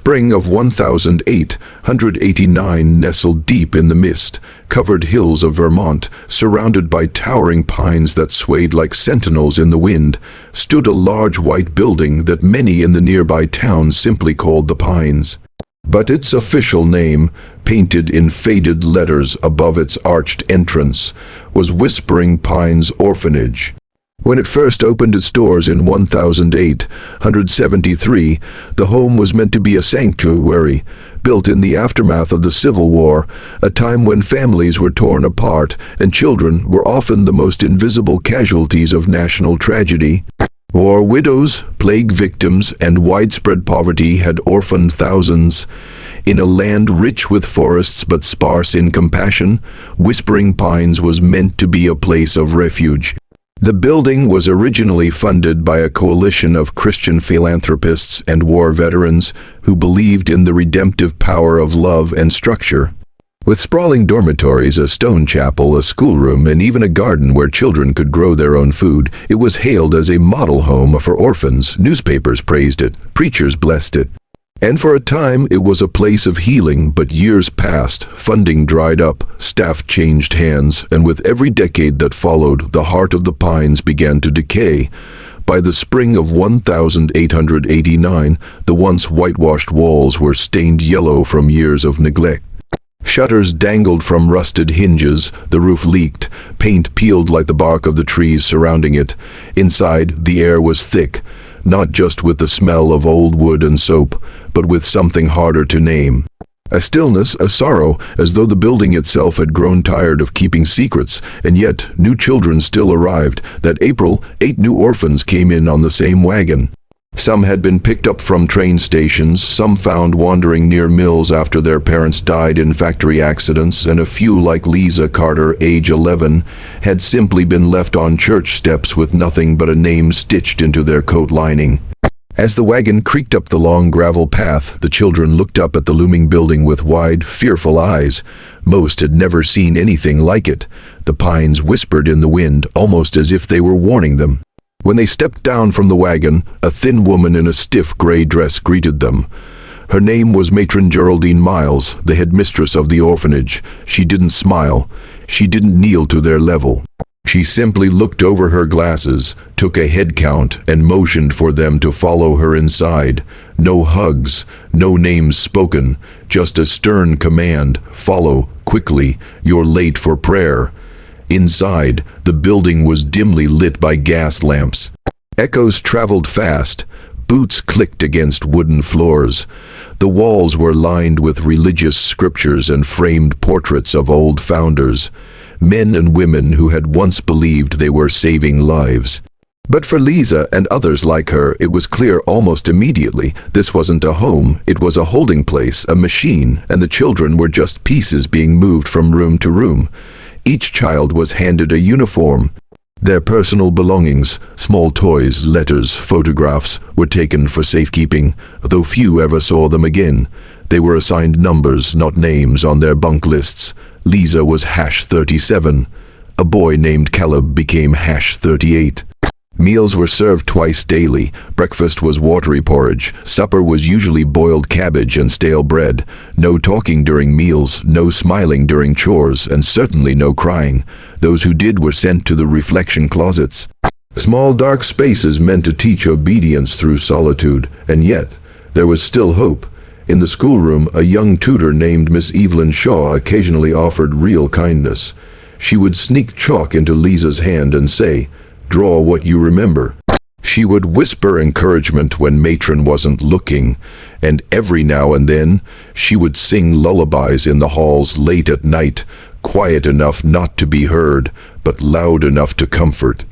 spring of 1889 nestled deep in the mist-covered hills of Vermont, surrounded by towering pines that swayed like sentinels in the wind, stood a large white building that many in the nearby town simply called the Pines. But its official name, painted in faded letters above its arched entrance, was Whispering Pines Orphanage. When it first opened its doors in 1873, the home was meant to be a sanctuary, built in the aftermath of the Civil War, a time when families were torn apart and children were often the most invisible casualties of national tragedy. War widows, plague victims, and widespread poverty had orphaned thousands. In a land rich with forests but sparse in compassion, Whispering Pines was meant to be a place of refuge. The building was originally funded by a coalition of Christian philanthropists and war veterans who believed in the redemptive power of love and structure. With sprawling dormitories, a stone chapel, a schoolroom, and even a garden where children could grow their own food, it was hailed as a model home for orphans. Newspapers praised it, preachers blessed it. And for a time, it was a place of healing, but years passed, funding dried up, staff changed hands, and with every decade that followed, the heart of the Pines began to decay. By the spring of 1889, the once whitewashed walls were stained yellow from years of neglect. Shutters dangled from rusted hinges, the roof leaked, paint peeled like the bark of the trees surrounding it. Inside, the air was thick, not just with the smell of old wood and soap, but with something harder to name. A stillness, a sorrow, as though the building itself had grown tired of keeping secrets, and yet new children still arrived. That April, 8 new orphans came in on the same wagon. Some had been picked up from train stations, some found wandering near mills after their parents died in factory accidents, and a few, like Lisa Carter, age 11, had simply been left on church steps with nothing but a name stitched into their coat lining. As the wagon creaked up the long gravel path, the children looked up at the looming building with wide, fearful eyes. Most had never seen anything like it. The pines whispered in the wind, almost as if they were warning them. When they stepped down from the wagon, a thin woman in a stiff gray dress greeted them. Her name was Matron Geraldine Miles, the headmistress of the orphanage. She didn't smile. She didn't kneel to their level. She simply looked over her glasses, took a head count, and motioned for them to follow her inside. No hugs, no names spoken, just a stern command: follow, quickly, you're late for prayer. Inside, the building was dimly lit by gas lamps. Echoes traveled fast. Boots clicked against wooden floors. The walls were lined with religious scriptures and framed portraits of old founders, men and women who had once believed they were saving lives. But for Lisa and others like her, it was clear almost immediately this wasn't a home, it was a holding place, a machine, and the children were just pieces being moved from room to room. Each child was handed a uniform. Their personal belongings, small toys, letters, photographs, were taken for safekeeping, though few ever saw them again. They were assigned numbers, not names, on their bunk lists. Lisa was #37. A boy named Caleb became #38. Meals were served twice daily. Breakfast was watery porridge. Supper was usually boiled cabbage and stale bread. No talking during meals, no smiling during chores, and certainly no crying. Those who did were sent to the reflection closets. Small dark spaces meant to teach obedience through solitude, and yet there was still hope. In the schoolroom, a young tutor named Miss Evelyn Shaw occasionally offered real kindness. She would sneak chalk into Lisa's hand and say, "Draw what you remember." She would whisper encouragement when Matron wasn't looking, and every now and then she would sing lullabies in the halls late at night, quiet enough not to be heard, but loud enough to comfort.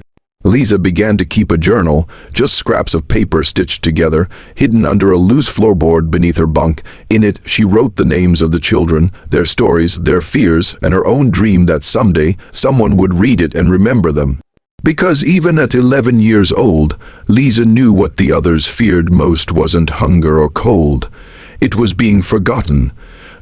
Lisa began to keep a journal, just scraps of paper stitched together, hidden under a loose floorboard beneath her bunk. In it, she wrote the names of the children, their stories, their fears, and her own dream that someday someone would read it and remember them. Because even at 11 years old, Lisa knew what the others feared most wasn't hunger or cold. It was being forgotten.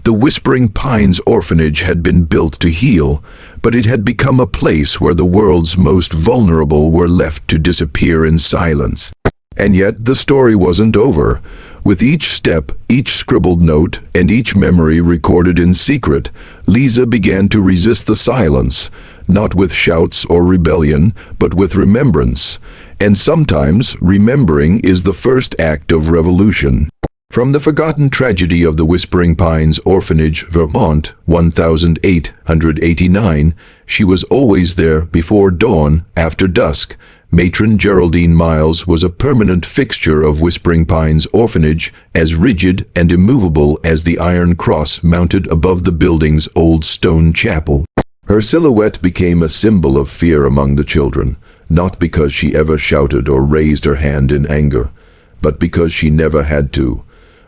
The Whispering Pines orphanage had been built to heal, but it had become a place where the world's most vulnerable were left to disappear in silence. And yet the story wasn't over. With each step, each scribbled note, and each memory recorded in secret, Lisa began to resist the silence, not with shouts or rebellion, but with remembrance. And sometimes, remembering is the first act of revolution. From the forgotten tragedy of the Whispering Pines Orphanage, Vermont, 1889, she was always there before dawn, after dusk. Matron Geraldine Miles was a permanent fixture of Whispering Pines Orphanage, as rigid and immovable as the iron cross mounted above the building's old stone chapel. Her silhouette became a symbol of fear among the children, not because she ever shouted or raised her hand in anger, but because she never had to.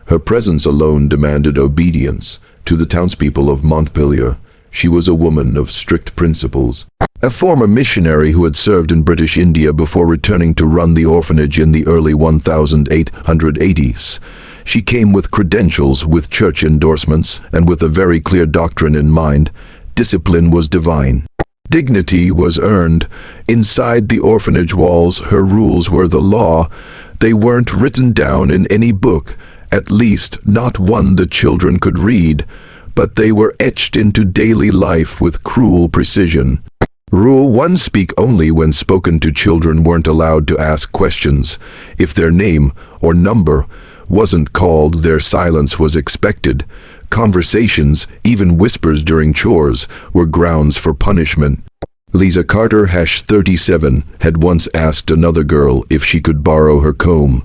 Her presence alone demanded obedience. To the townspeople of Montpelier, she was a woman of strict principles. A former missionary who had served in British India before returning to run the orphanage in the early 1880s. She came with credentials, with church endorsements, and with a very clear doctrine in mind. Discipline was divine. Dignity was earned. Inside the orphanage walls, her rules were the law. They weren't written down in any book, at least not one the children could read, but they were etched into daily life with cruel precision. Rule 1: speak only when spoken to. Children weren't allowed to ask questions. If their name or number wasn't called, their silence was expected. Conversations, even whispers during chores, were grounds for punishment. Lisa Carter, 37, had once asked another girl if she could borrow her comb.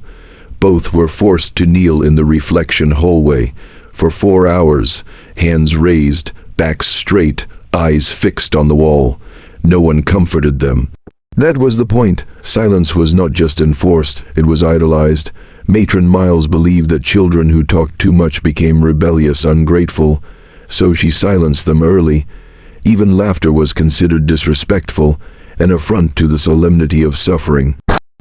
Both were forced to kneel in the reflection hallway for 4 hours, hands raised, backs straight, eyes fixed on the wall. No one comforted them. That was the point. Silence was not just enforced, it was idolized. Matron Miles believed that children who talked too much became rebellious, ungrateful, so she silenced them early. Even laughter was considered disrespectful, an affront to the solemnity of suffering.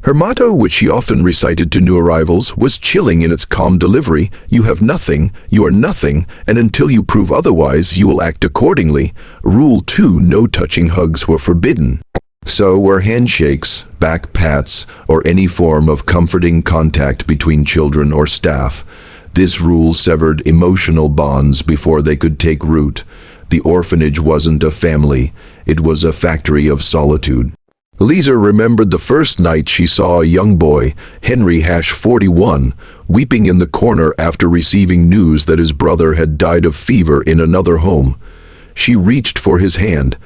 Her motto, which she often recited to new arrivals, was chilling in its calm delivery: "You have nothing, you are nothing, and until you prove otherwise, you will act accordingly." Rule 2: no touching. Hugs were forbidden. So were handshakes, back pats, or any form of comforting contact between children or staff. This rule severed emotional bonds before they could take root. The orphanage wasn't a family, it was a factory of solitude. Lisa remembered the first night she saw a young boy, Henry, 41, weeping in the corner after receiving news that his brother had died of fever in another home. She reached for his hand.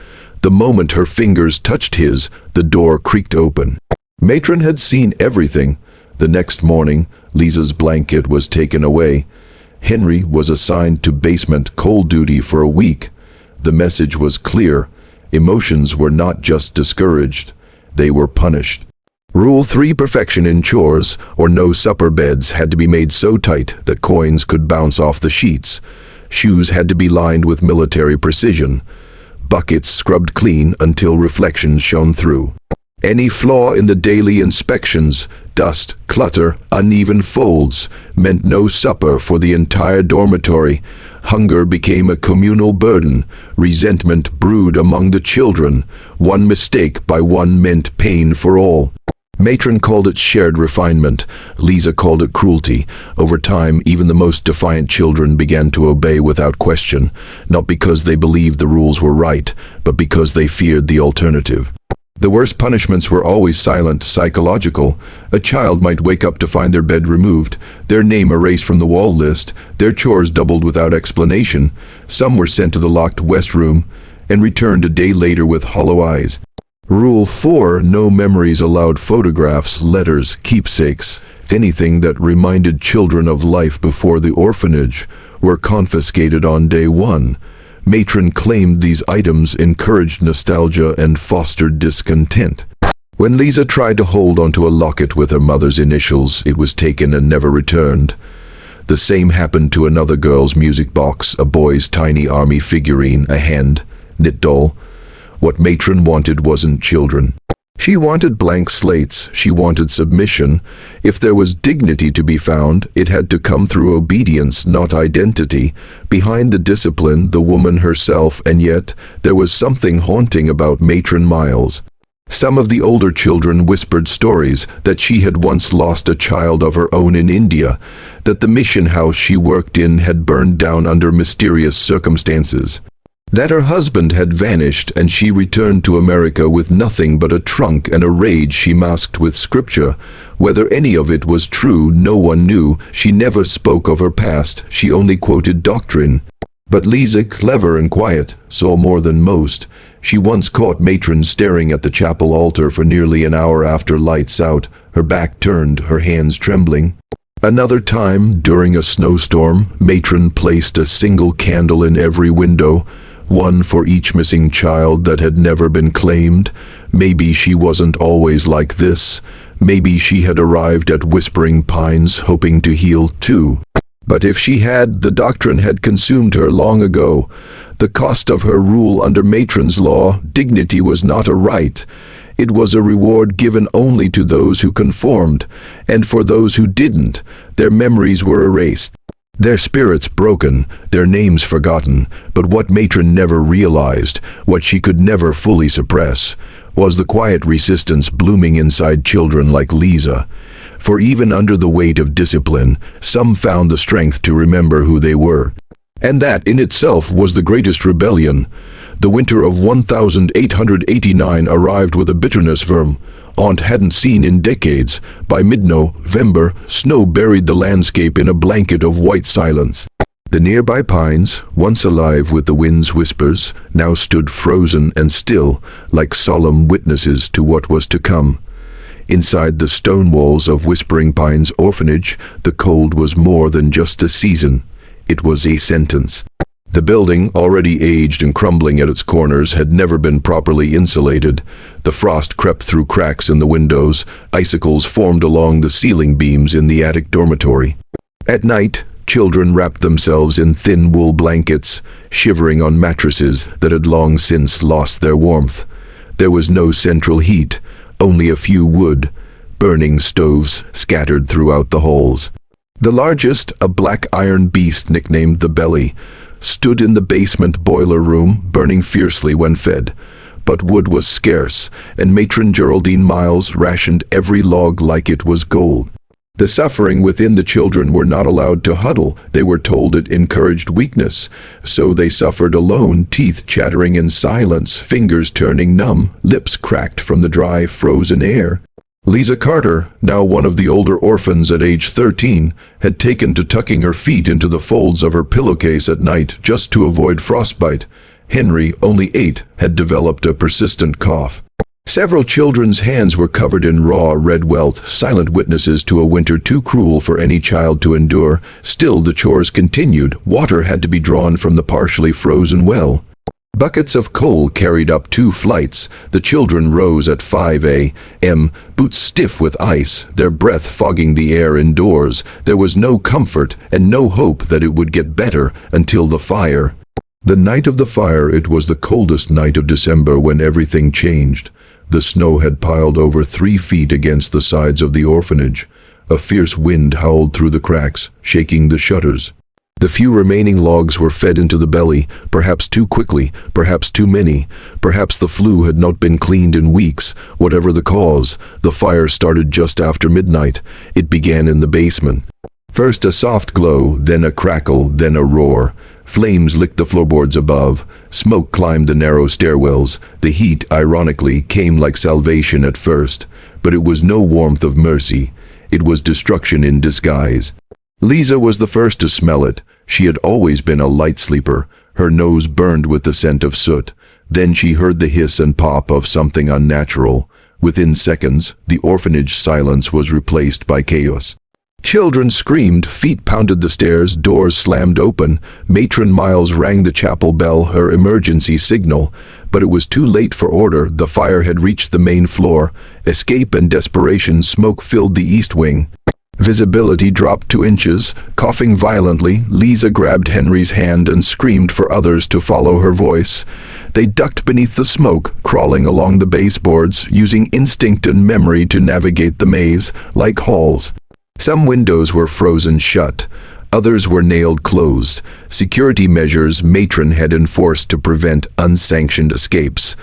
The moment her fingers touched his, the door creaked open. Matron had seen everything. The next morning, Lisa's blanket was taken away. Henry was assigned to basement coal duty for a week. The message was clear. Emotions were not just discouraged, they were punished. Rule 3: perfection in chores, or no supper. Beds had to be made so tight that coins could bounce off the sheets. Shoes had to be lined with military precision. Buckets scrubbed clean until reflections shone through. Any flaw in the daily inspections, dust, clutter, uneven folds, meant no supper for the entire dormitory. Hunger became a communal burden. Resentment brewed among the children. One mistake by one meant pain for all. Matron called it shared refinement. Lisa called it cruelty. Over time, even the most defiant children began to obey without question, not because they believed the rules were right, but because they feared the alternative. The worst punishments were always silent, psychological. A child might wake up to find their bed removed, their name erased from the wall list, their chores doubled without explanation. Some were sent to the locked West Room and returned a day later with hollow eyes. Rule 4: no memories allowed. Photographs, letters, keepsakes, anything that reminded children of life before the orphanage were confiscated on day 1. Matron claimed these items encouraged nostalgia and fostered discontent. When Lisa tried to hold onto a locket with her mother's initials, it was taken and never returned. The same happened to another girl's music box, a boy's tiny army figurine, a hand knit doll. What Matron wanted wasn't children. She wanted blank slates. She wanted submission. If there was dignity to be found, it had to come through obedience, not identity. Behind the discipline, the woman herself, and yet there was something haunting about Matron Miles. Some of the older children whispered stories that she had once lost a child of her own in India, that the mission house she worked in had burned down under mysterious circumstances, that her husband had vanished and she returned to America with nothing but a trunk and a rage she masked with scripture. Whether any of it was true, no one knew. She never spoke of her past, she only quoted doctrine. But Lisa, clever and quiet, saw more than most. She once caught Matron staring at the chapel altar for nearly an hour after lights out, her back turned, her hands trembling. Another time, during a snowstorm, Matron placed a single candle in every window, one for each missing child that had never been claimed. Maybe she wasn't always like this. Maybe she had arrived at Whispering Pines hoping to heal too. But if she had, the doctrine had consumed her long ago. The cost of her rule under Matron's law, dignity was not a right. It was a reward given only to those who conformed, and for those who didn't, their memories were erased. Their spirits broken, their names forgotten, but what Matron never realized, what she could never fully suppress, was the quiet resistance blooming inside children like Lisa. For even under the weight of discipline, some found the strength to remember who they were. And that in itself was the greatest rebellion. The winter of 1889 arrived with a bitterness Vermont hadn't seen in decades. By mid-November, snow buried the landscape in a blanket of white silence. The nearby pines, once alive with the wind's whispers, now stood frozen and still, like solemn witnesses to what was to come. Inside the stone walls of Whispering Pines Orphanage, the cold was more than just a season. It was a sentence. The building, already aged and crumbling at its corners, had never been properly insulated. The frost crept through cracks in the windows. Icicles formed along the ceiling beams in the attic dormitory. At night, children wrapped themselves in thin wool blankets, shivering on mattresses that had long since lost their warmth. There was no central heat, only a few wood, burning stoves scattered throughout the halls. The largest, a black iron beast nicknamed the Belly, stood in the basement boiler room, burning fiercely when fed. But wood was scarce, and Matron Geraldine Miles rationed every log like it was gold. The suffering within the children were not allowed to huddle. They were told it encouraged weakness. So they suffered alone, teeth chattering in silence, fingers turning numb, lips cracked from the dry, frozen air. Lisa Carter, now one of the older orphans at age 13, had taken to tucking her feet into the folds of her pillowcase at night just to avoid frostbite. Henry, only 8, had developed a persistent cough. Several children's hands were covered in raw red welt, silent witnesses to a winter too cruel for any child to endure. Still, the chores continued. Water had to be drawn from the partially frozen well. Buckets of coal carried up 2 flights. The children rose at 5 a.m., boots stiff with ice, their breath fogging the air indoors. There was no comfort and no hope that it would get better until the fire. The night of the fire, it was the coldest night of December when everything changed. The snow had piled over 3 feet against the sides of the orphanage. A fierce wind howled through the cracks, shaking the shutters. The few remaining logs were fed into the belly, perhaps too quickly, perhaps too many. Perhaps the flue had not been cleaned in weeks. Whatever the cause, the fire started just after midnight. It began in the basement. First a soft glow, then a crackle, then a roar. Flames licked the floorboards above. Smoke climbed the narrow stairwells. The heat, ironically, came like salvation at first. But it was no warmth of mercy. It was destruction in disguise. Lisa was the first to smell it. She had always been a light sleeper. Her nose burned with the scent of soot. Then she heard the hiss and pop of something unnatural. Within seconds, the orphanage silence was replaced by chaos. Children screamed, feet pounded the stairs, doors slammed open. Matron Miles rang the chapel bell, her emergency signal. But it was too late for order. The fire had reached the main floor. Escape and desperation, smoke filled the east wing. Visibility dropped 2 inches. Coughing violently, Lisa grabbed Henry's hand and screamed for others to follow her voice. They ducked beneath the smoke, crawling along the baseboards, using instinct and memory to navigate the maze, like halls. Some windows were frozen shut. Others were nailed closed. Security measures Matron had enforced to prevent unsanctioned escapes.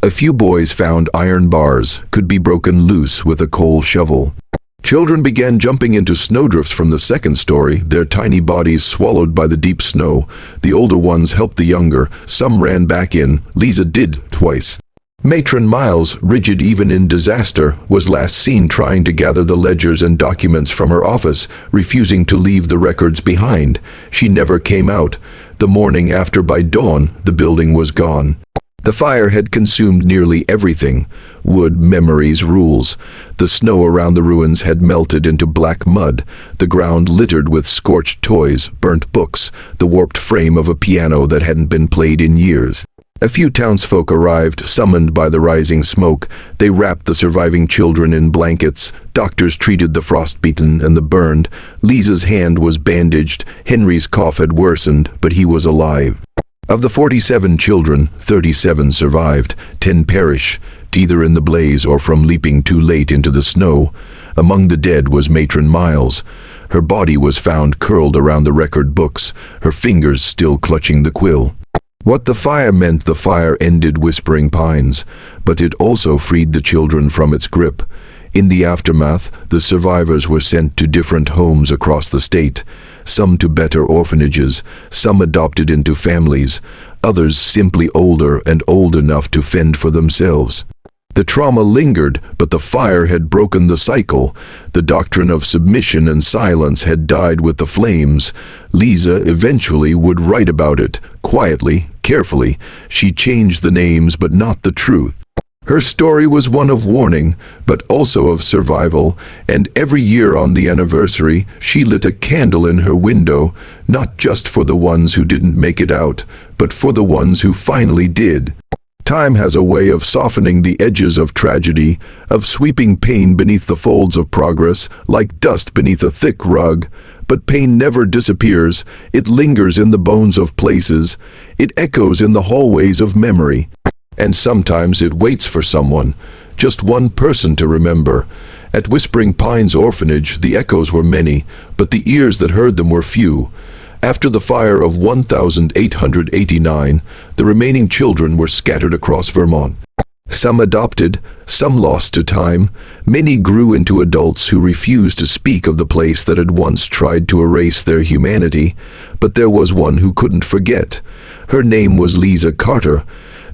A few boys found iron bars could be broken loose with a coal shovel. Children began jumping into snowdrifts from the second story, their tiny bodies swallowed by the deep snow. The older ones helped the younger. Some ran back in. Lisa did twice. Matron Miles, rigid even in disaster, was last seen trying to gather the ledgers and documents from her office, refusing to leave the records behind. She never came out. The morning after, by dawn, the building was gone. The fire had consumed nearly everything. Wood, memories, rules. The snow around the ruins had melted into black mud, the ground littered with scorched toys, burnt books, the warped frame of a piano that hadn't been played in years. A few townsfolk arrived, summoned by the rising smoke. They wrapped the surviving children in blankets. Doctors treated the frostbitten and the burned. Lisa's hand was bandaged. Henry's cough had worsened, but he was alive. Of the 47 children, 37 survived, 10 perished, either in the blaze or from leaping too late into the snow. Among the dead was Matron Miles. Her body was found curled around the record books, her fingers still clutching the quill. What the fire meant, the fire ended Whispering Pines, but it also freed the children from its grip. In the aftermath, the survivors were sent to different homes across the state. Some to better orphanages, some adopted into families, others simply older and old enough to fend for themselves. The trauma lingered, but the fire had broken the cycle. The doctrine of submission and silence had died with the flames. Lisa eventually would write about it, quietly, carefully. She changed the names, but not the truth. Her story was one of warning, but also of survival, and every year on the anniversary, she lit a candle in her window, not just for the ones who didn't make it out, but for the ones who finally did. Time has a way of softening the edges of tragedy, of sweeping pain beneath the folds of progress, like dust beneath a thick rug. But pain never disappears. It lingers in the bones of places. It echoes in the hallways of memory. And sometimes it waits for someone, just one person to remember. At Whispering Pines Orphanage, the echoes were many, but the ears that heard them were few. After the fire of 1889, the remaining children were scattered across Vermont. Some adopted, some lost to time. Many grew into adults who refused to speak of the place that had once tried to erase their humanity. But there was one who couldn't forget. Her name was Lisa Carter,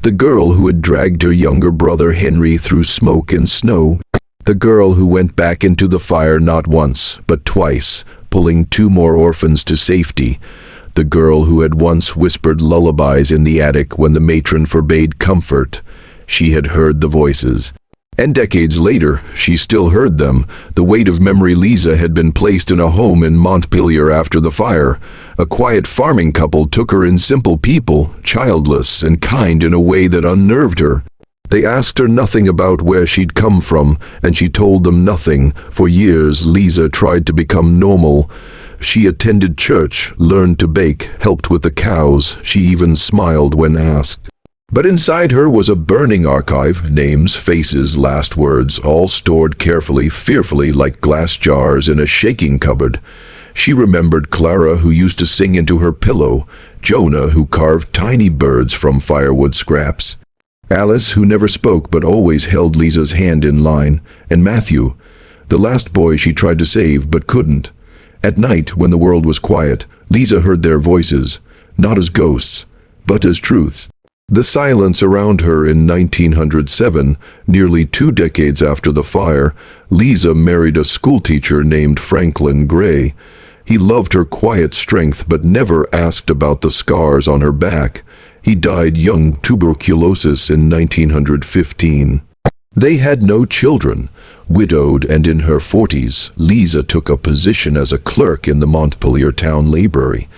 the girl who had dragged her younger brother Henry through smoke and snow. The girl who went back into the fire not once, but twice, pulling 2 more orphans to safety. The girl who had once whispered lullabies in the attic when the matron forbade comfort. She had heard the voices. And decades later, she still heard them. The weight of memory. Lisa had been placed in a home in Montpelier after the fire. A quiet farming couple took her in, simple people, childless and kind in a way that unnerved her. They asked her nothing about where she'd come from, and she told them nothing. For years, Lisa tried to become normal. She attended church, learned to bake, helped with the cows. She even smiled when asked. But inside her was a burning archive, names, faces, last words, all stored carefully, fearfully, like glass jars in a shaking cupboard. She remembered Clara, who used to sing into her pillow, Jonah, who carved tiny birds from firewood scraps, Alice, who never spoke but always held Lisa's hand in line, and Matthew, the last boy she tried to save but couldn't. At night, when the world was quiet, Lisa heard their voices, not as ghosts, but as truths. The silence around her. In 1907, nearly 2 decades after the fire, Lisa married a schoolteacher named Franklin Gray. He loved her quiet strength but never asked about the scars on her back. He died young, tuberculosis, in 1915. They had no children. Widowed and in her 40s, Lisa took a position as a clerk in the Montpelier Town Library.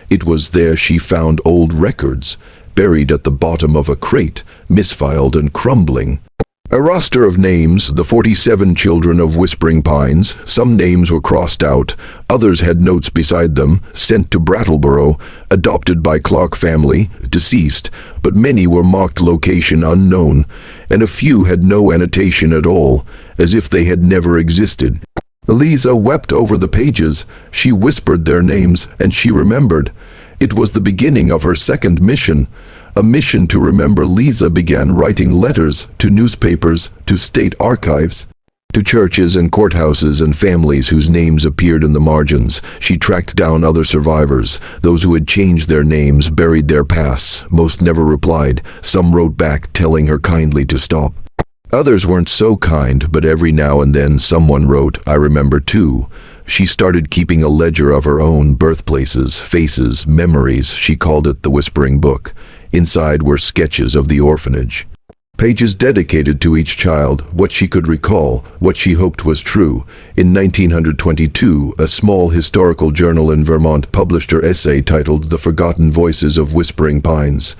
It was there she found old records, buried at the bottom of a crate, misfiled and crumbling. A roster of names, the 47 children of Whispering Pines. Some names were crossed out, others had notes beside them, sent to Brattleboro, adopted by Clark family, deceased, but many were marked location unknown, and a few had no annotation at all, as if they had never existed. Lisa wept over the pages. She whispered their names, and she remembered. It was the beginning of her second mission. A mission to remember. Lisa began writing letters to newspapers, to state archives, to churches and courthouses and families whose names appeared in the margins. She tracked down other survivors, those who had changed their names, buried their pasts. Most never replied. Some wrote back, telling her kindly to stop. Others weren't so kind, but every now and then someone wrote, "I remember too." She started keeping a ledger of her own birthplaces, faces, memories. She called it the Whispering Book. Inside were sketches of the orphanage. Pages dedicated to each child, what she could recall, what she hoped was true. In 1922, a small historical journal in Vermont published her essay titled The Forgotten Voices of Whispering Pines.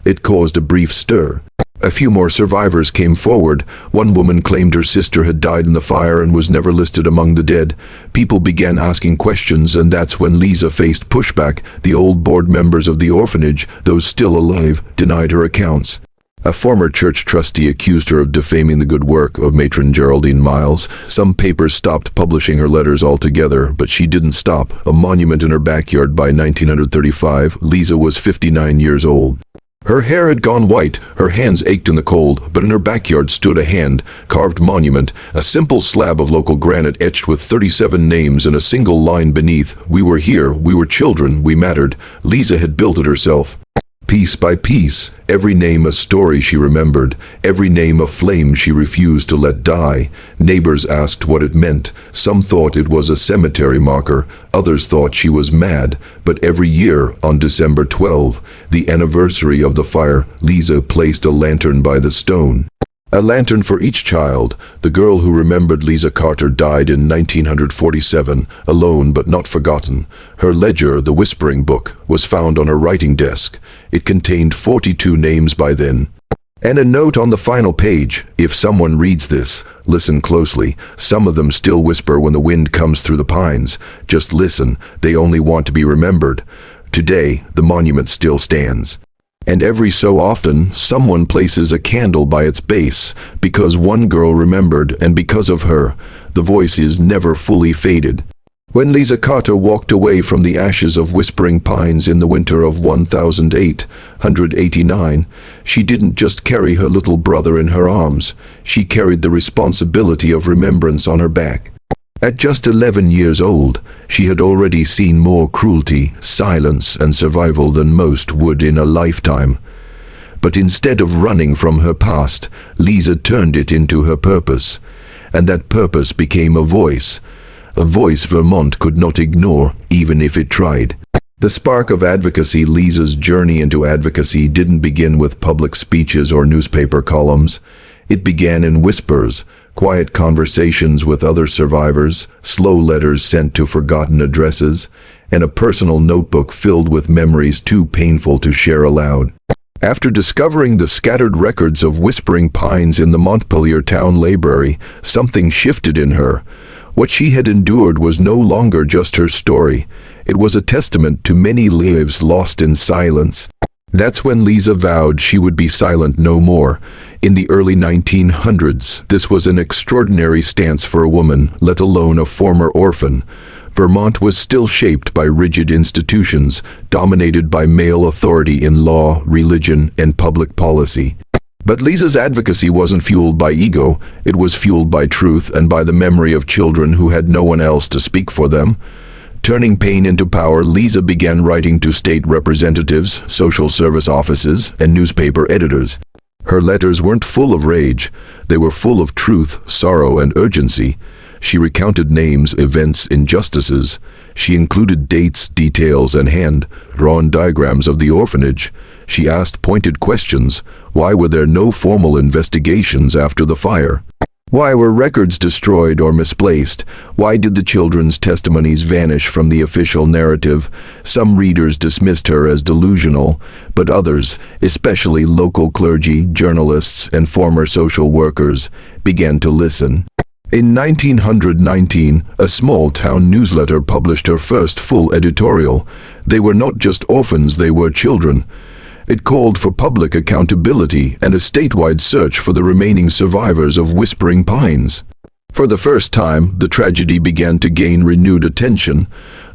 It caused a brief stir. A few more survivors came forward. One woman claimed her sister had died in the fire and was never listed among the dead. People began asking questions, and that's when Lisa faced pushback. The old board members of the orphanage, those still alive, denied her accounts. A former church trustee accused her of defaming the good work of matron Geraldine Miles. Some papers stopped publishing her letters altogether, but she didn't stop. A monument in her backyard by 1935, Lisa was 59 years old. Her hair had gone white, her hands ached in the cold, but in her backyard stood a hand-carved monument, a simple slab of local granite etched with 37 names and a single line beneath, "We were here, we were children, we mattered." Lisa had built it herself. Piece by piece, every name a story she remembered, every name a flame she refused to let die. Neighbors asked what it meant. Some thought it was a cemetery marker, others thought she was mad. But every year, on December 12, the anniversary of the fire, Lisa placed a lantern by the stone. A lantern for each child. The girl who remembered Lisa Carter died in 1947, alone but not forgotten. Her ledger, the Whispering Book, was found on her writing desk. It contained 42 names by then. And a note on the final page: "If someone reads this, listen closely. Some of them still whisper when the wind comes through the pines. Just listen, they only want to be remembered." Today, the monument still stands. And every so often, someone places a candle by its base, because one girl remembered, and because of her, the voice is never fully faded. When Lisa Carter walked away from the ashes of Whispering Pines in the winter of 1889, she didn't just carry her little brother in her arms, she carried the responsibility of remembrance on her back. At just 11 years old, she had already seen more cruelty, silence, and survival than most would in a lifetime. But instead of running from her past, Lisa turned it into her purpose. And that purpose became a voice Vermont could not ignore, even if it tried. The spark of advocacy. Lisa's journey into advocacy didn't begin with public speeches or newspaper columns. It began in whispers, quiet conversations with other survivors, slow letters sent to forgotten addresses, and a personal notebook filled with memories too painful to share aloud. After discovering the scattered records of Whispering Pines in the Montpelier Town Library, something shifted in her. What she had endured was no longer just her story. It was a testament to many lives lost in silence. That's when Lisa vowed she would be silent no more. In the early 1900s, this was an extraordinary stance for a woman, let alone a former orphan. Vermont was still shaped by rigid institutions, dominated by male authority in law, religion, and public policy. But Lisa's advocacy wasn't fueled by ego. It was fueled by truth and by the memory of children who had no one else to speak for them. Turning pain into power, Lisa began writing to state representatives, social service offices, and newspaper editors. Her letters weren't full of rage. They were full of truth, sorrow, and urgency. She recounted names, events, injustices. She included dates, details, and hand-drawn diagrams of the orphanage. She asked pointed questions. Why were there no formal investigations after the fire? Why were records destroyed or misplaced? Why did the children's testimonies vanish from the official narrative? Some readers dismissed her as delusional, but others, especially local clergy, journalists, and former social workers, began to listen. In 1919, a small-town newsletter published her first full editorial. They were not just orphans, they were children. It called for public accountability and a statewide search for the remaining survivors of Whispering Pines. For the first time, the tragedy began to gain renewed attention.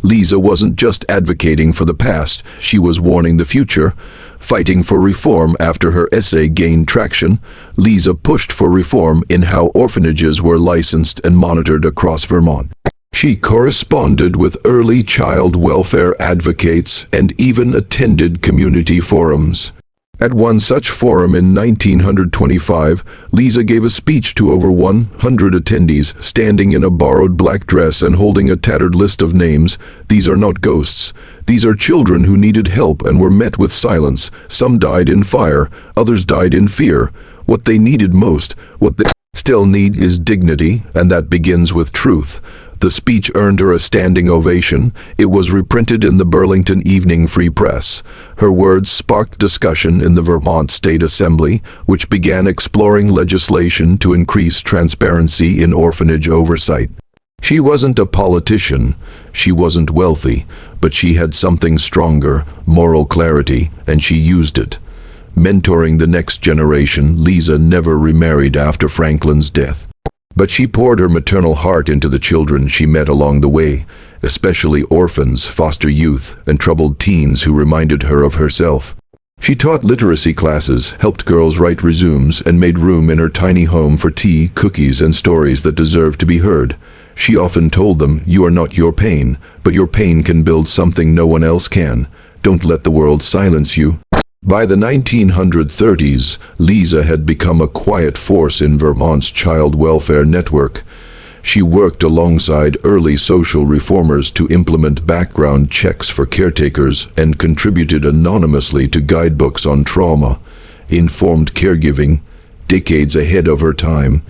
Lisa wasn't just advocating for the past, she was warning the future. Fighting for reform after her essay gained traction, Lisa pushed for reform in how orphanages were licensed and monitored across Vermont. She corresponded with early child welfare advocates and even attended community forums. At one such forum in 1925, Lisa gave a speech to over 100 attendees, standing in a borrowed black dress and holding a tattered list of names. "These are not ghosts. These are children who needed help and were met with silence. Some died in fire, others died in fear. What they needed most, what they still need, is dignity, and that begins with truth." The speech earned her a standing ovation. It was reprinted in the Burlington Evening Free Press. Her words sparked discussion in the Vermont State Assembly, which began exploring legislation to increase transparency in orphanage oversight. She wasn't a politician, she wasn't wealthy, but she had something stronger, moral clarity, and she used it. Mentoring the next generation, Lisa never remarried after Franklin's death. But she poured her maternal heart into the children she met along the way, especially orphans, foster youth, and troubled teens who reminded her of herself. She taught literacy classes, helped girls write resumes, and made room in her tiny home for tea, cookies, and stories that deserved to be heard. She often told them, "You are not your pain, but your pain can build something no one else can. Don't let the world silence you." By the 1930s, Lisa had become a quiet force in Vermont's child welfare network. She worked alongside early social reformers to implement background checks for caretakers and contributed anonymously to guidebooks on trauma-informed caregiving, decades ahead of her time.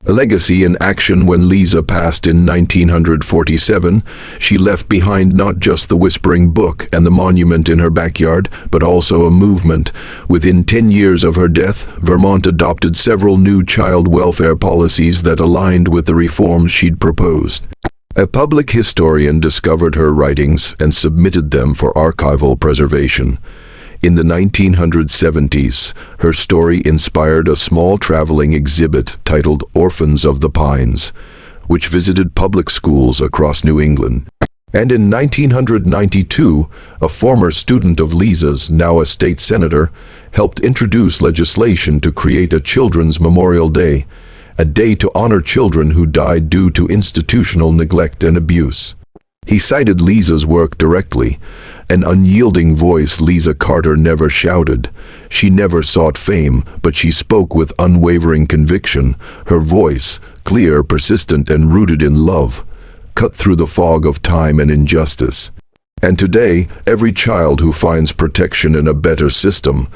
A legacy in action. When Lisa passed in 1947, she left behind not just the whispering book and the monument in her backyard, but also a movement. Within 10 years of her death, Vermont adopted several new child welfare policies that aligned with the reforms she'd proposed. A public historian discovered her writings and submitted them for archival preservation. In the 1970s, her story inspired a small traveling exhibit titled Orphans of the Pines, which visited public schools across New England. And in 1992, a former student of Lisa's, now a state senator, helped introduce legislation to create a Children's Memorial Day, a day to honor children who died due to institutional neglect and abuse. He cited Lisa's work directly. An unyielding voice, Lisa Carter never shouted. She never sought fame, but she spoke with unwavering conviction. Her voice, clear, persistent, and rooted in love, cut through the fog of time and injustice. And today, every child who finds protection in a better system,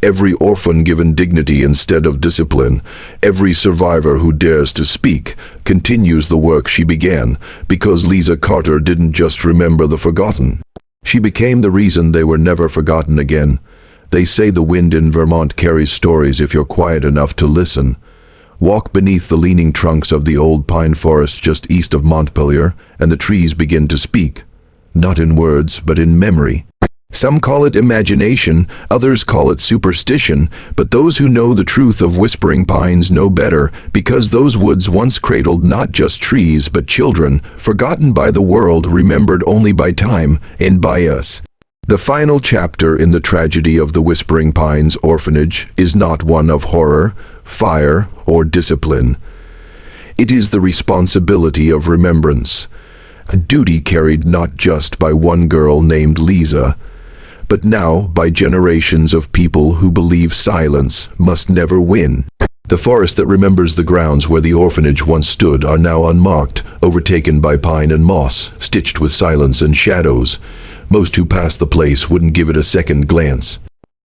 every orphan given dignity instead of discipline, every survivor who dares to speak, continues the work she began, because Lisa Carter didn't just remember the forgotten. She became the reason they were never forgotten again. They say the wind in Vermont carries stories if you're quiet enough to listen. Walk beneath the leaning trunks of the old pine forest just east of Montpelier, and the trees begin to speak. Not in words, but in memory. Some call it imagination, others call it superstition, but those who know the truth of whispering pines know better, because those woods once cradled not just trees but children, forgotten by the world, remembered only by time, and by us. The final chapter in the tragedy of the Whispering Pines orphanage is not one of horror, fire, or discipline. It is the responsibility of remembrance, a duty carried not just by one girl named Lisa, but now by generations of people who believe silence must never win. The forest that remembers the grounds where the orphanage once stood are now unmarked, overtaken by pine and moss, stitched with silence and shadows. Most who pass the place wouldn't give it a second glance.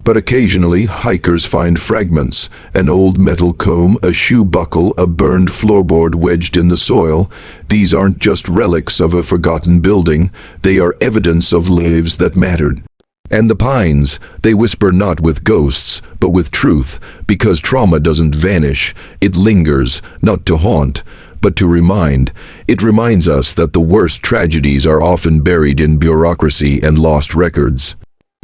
But occasionally, hikers find fragments, an old metal comb, a shoe buckle, a burned floorboard wedged in the soil. These aren't just relics of a forgotten building, they are evidence of lives that mattered. And the pines, they whisper not with ghosts, but with truth, because trauma doesn't vanish, it lingers, not to haunt, but to remind. It reminds us that the worst tragedies are often buried in bureaucracy and lost records.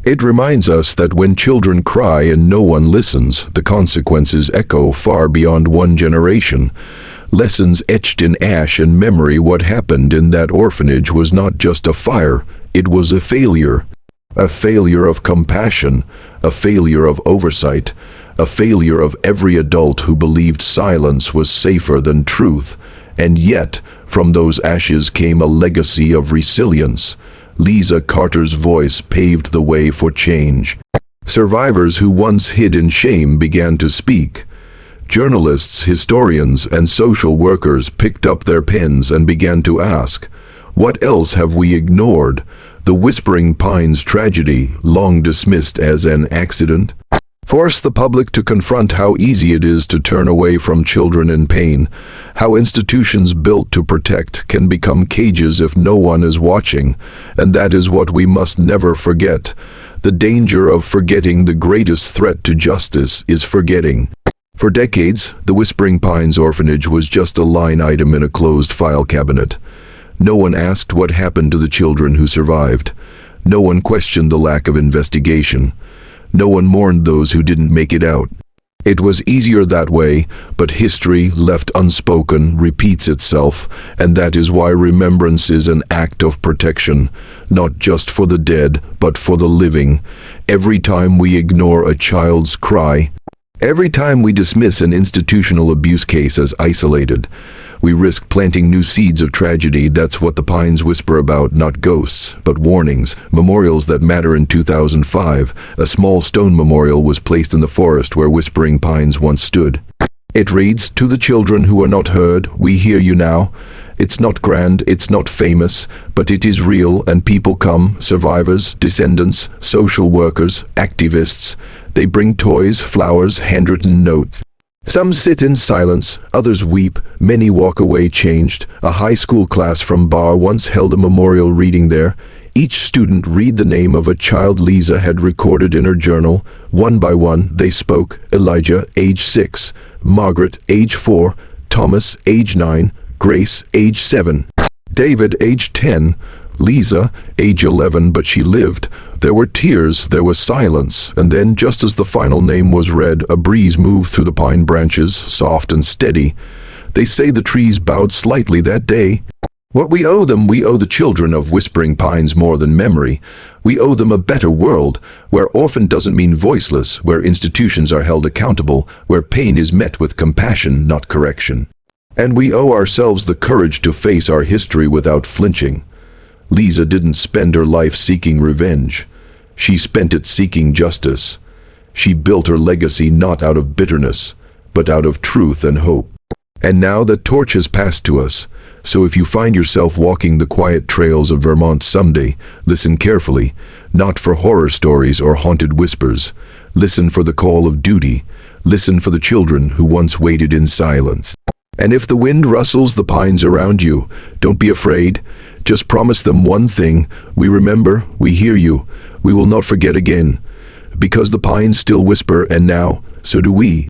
It reminds us that when children cry and no one listens, the consequences echo far beyond one generation. Lessons etched in ash and memory. What happened in that orphanage was not just a fire, it was a failure. A failure of compassion, a failure of oversight, a failure of every adult who believed silence was safer than truth. And yet, from those ashes came a legacy of resilience. Lisa Carter's voice paved the way for change. Survivors who once hid in shame began to speak. Journalists, historians, and social workers picked up their pens and began to ask, what else have we ignored? The Whispering Pines tragedy, long dismissed as an accident, forced the public to confront how easy it is to turn away from children in pain, how institutions built to protect can become cages if no one is watching, and that is what we must never forget. The danger of forgetting the greatest threat to justice is forgetting. For decades, the Whispering Pines orphanage was just a line item in a closed file cabinet. No one asked what happened to the children who survived. No one questioned the lack of investigation. No one mourned those who didn't make it out. It was easier that way, but history, left unspoken, repeats itself, and that is why remembrance is an act of protection, not just for the dead, but for the living. Every time we ignore a child's cry, every time we dismiss an institutional abuse case as isolated, we risk planting new seeds of tragedy. That's what the pines whisper about, not ghosts, but warnings, memorials that matter. In 2005, a small stone memorial was placed in the forest where Whispering Pines once stood. It reads, "To the children who are not heard, we hear you now. It's not grand, it's not famous, but it is real, and people come, survivors, descendants, social workers, activists. They bring toys, flowers, handwritten notes. Some sit in silence, others weep, many walk away changed. A high school class from Bar once held a memorial reading there. Each student read the name of a child Lisa had recorded in her journal. One by one, they spoke. Elijah, age 6, Margaret, age 4, Thomas, age 9, Grace, age 7, David, age 10, Lisa, age 11, but she lived. There were tears, there was silence, and then, just as the final name was read, a breeze moved through the pine branches, soft and steady. They say the trees bowed slightly that day. What we owe them, we owe the children of Whispering Pines more than memory. We owe them a better world, where orphan doesn't mean voiceless, where institutions are held accountable, where pain is met with compassion, not correction. And we owe ourselves the courage to face our history without flinching. Lisa didn't spend her life seeking revenge. She spent it seeking justice. She built her legacy not out of bitterness, but out of truth and hope. And now the torch has passed to us. So if you find yourself walking the quiet trails of Vermont someday, listen carefully, not for horror stories or haunted whispers. Listen for the call of duty. Listen for the children who once waited in silence. And if the wind rustles the pines around you, don't be afraid. Just promise them one thing: we remember, we hear you, we will not forget again. Because the pines still whisper, and now, so do we.